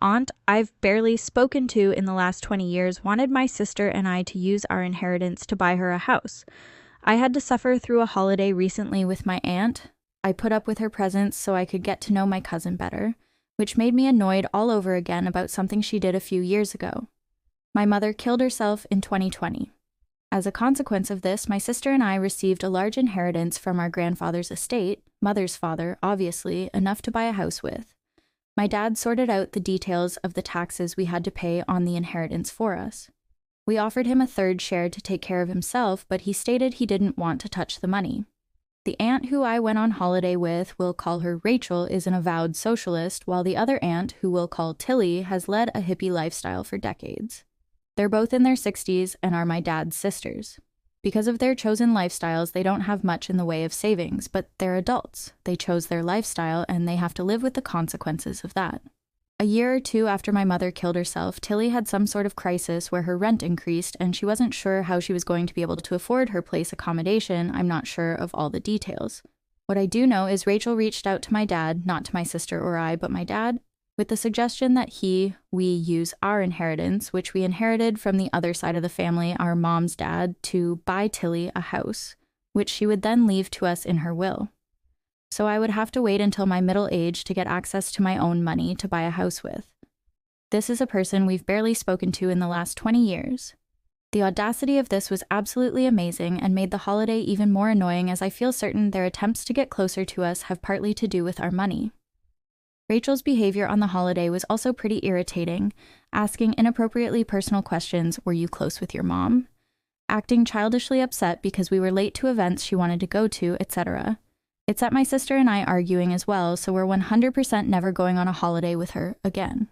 aunt I've barely spoken to in the last 20 years wanted my sister and I to use our inheritance to buy her a house. I had to suffer through a holiday recently with my aunt. I put up with her presence so I could get to know my cousin better, which made me annoyed all over again about something she did a few years ago. My mother killed herself in 2020. As a consequence of this, my sister and I received a large inheritance from our grandfather's estate, mother's father, obviously, enough to buy a house with. My dad sorted out the details of the taxes we had to pay on the inheritance for us. We offered him a third share to take care of himself, but he stated he didn't want to touch the money. The aunt who I went on holiday with, we'll call her Rachel, is an avowed socialist, while the other aunt, who we'll call Tilly, has led a hippie lifestyle for decades. They're both in their 60s and are my dad's sisters. Because of their chosen lifestyles, they don't have much in the way of savings, but they're adults. They chose their lifestyle, and they have to live with the consequences of that. A year or two after my mother killed herself, Tilly had some sort of crisis where her rent increased, and she wasn't sure how she was going to be able to afford her place accommodation. I'm not sure of all the details. What I do know is Rachel reached out to my dad, not to my sister or I, but my dad, with the suggestion that we use our inheritance, which we inherited from the other side of the family, our mom's dad, to buy Tilly a house, which she would then leave to us in her will. So I would have to wait until my middle age to get access to my own money to buy a house with. This is a person we've barely spoken to in the last 20 years. The audacity of this was absolutely amazing and made the holiday even more annoying, as I feel certain their attempts to get closer to us have partly to do with our money. Rachel's behavior on the holiday was also pretty irritating, asking inappropriately personal questions, "Were you close with your mom?" Acting childishly upset because we were late to events she wanted to go to, etc. It set my sister and I arguing as well, so we're 100% never going on a holiday with her again.